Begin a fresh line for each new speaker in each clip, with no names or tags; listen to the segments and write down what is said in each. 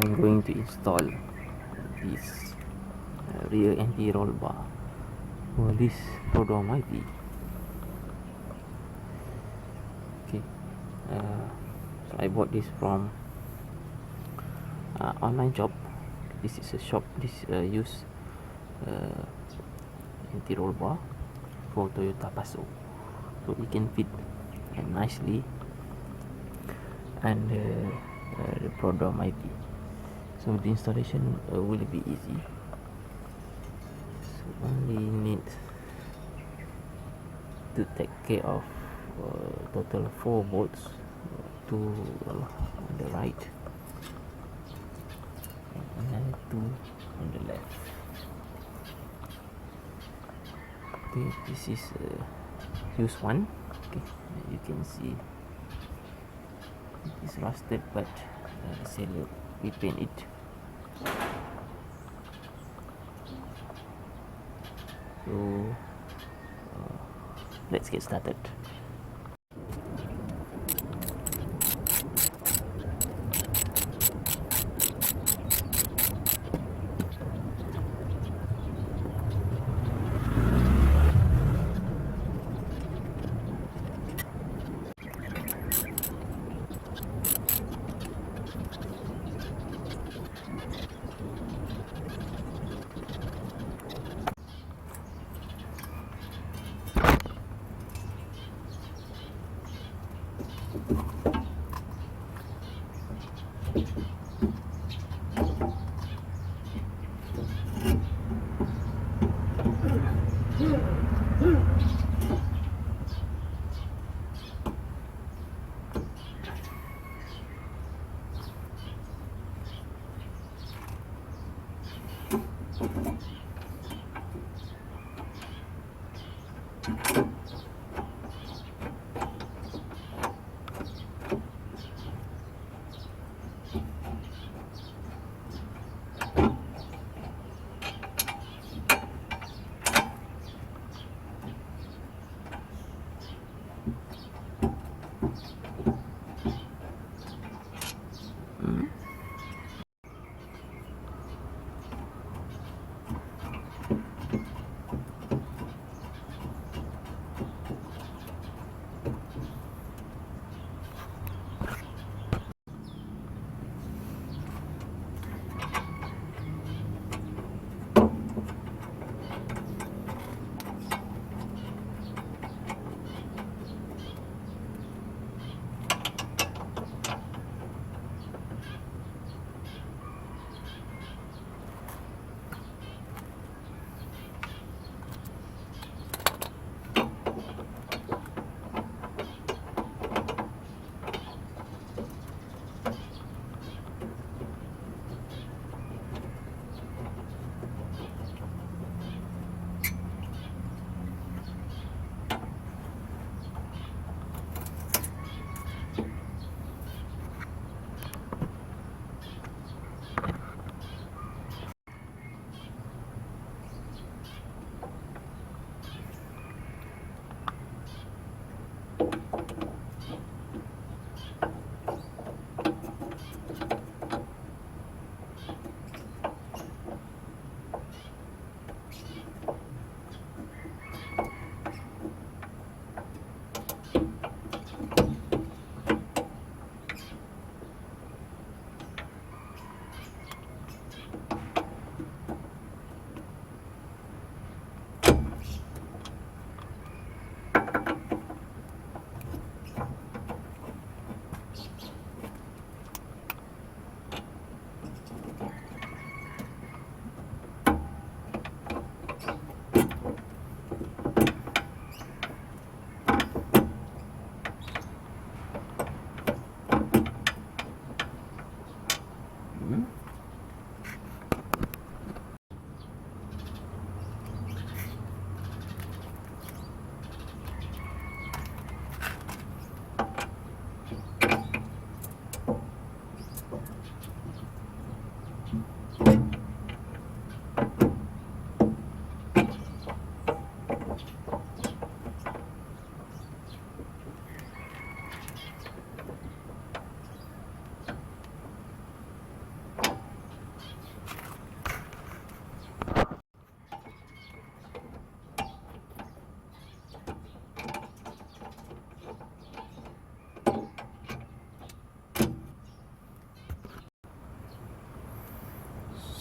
I'm going to install this rear anti-roll bar for this Perodua Myvi. Okay, so I bought this from online shop. This is a shop. This use anti-roll bar for Toyota Passo, so it can fit nicely and the Perodua Myvi. So the installation will be easy. So only need to take care of total 4 bolts, 2 on the right and another 2 on the left. Okay, this is use one. Okay, you can see it's rusted, but seller repaint it. So let's get started.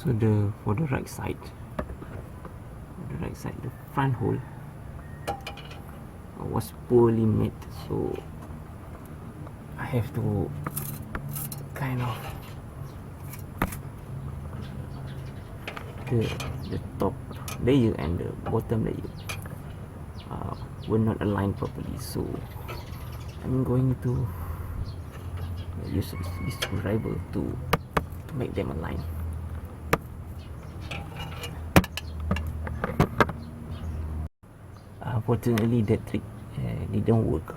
So for the right side, the front hole was poorly made, so I have to kind of the top layer and the bottom layer were not aligned properly, so I'm going to use this screwdriver to make them align. Unfortunately, that trick didn't work,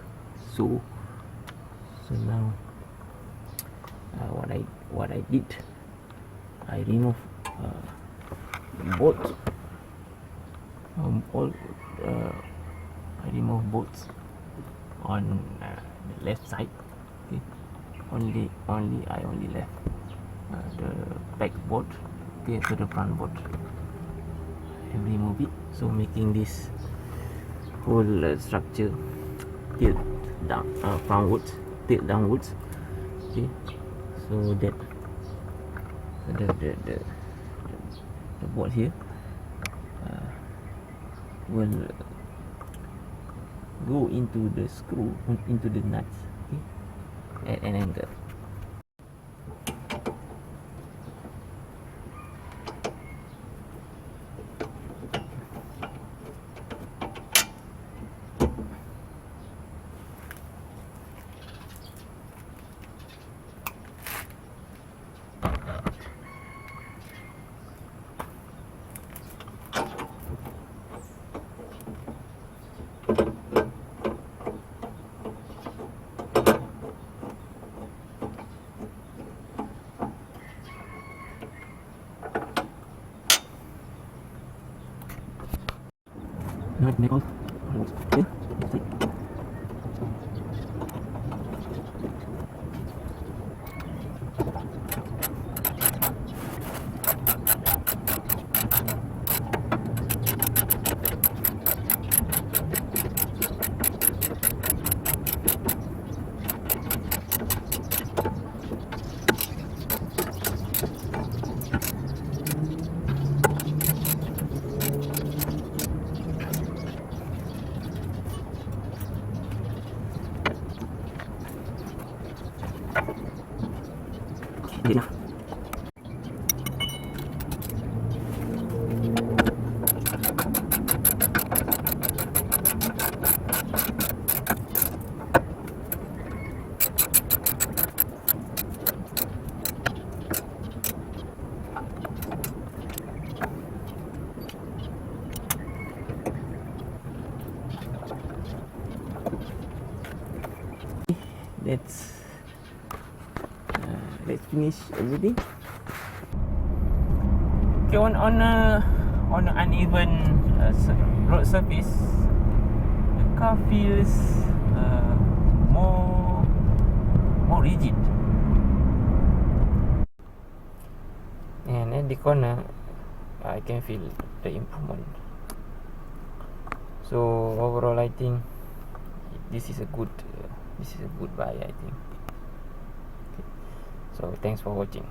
so now what I did, I removed both I removed both on the left side. Okay, I only left the back board, okay, to the front board. I remove it, so making this whole structure tilt down tilt downwards. Okay, so that the board here will go into the screw, into the nuts, okay, at an angle. Now make all holes. Okay, that's it. Enough. Let's finish everything. Okay, on an uneven road surface, the car feels more rigid, and at the corner I can feel the improvement. So overall, I think this is a good buy, I think. Okay. So thanks for watching.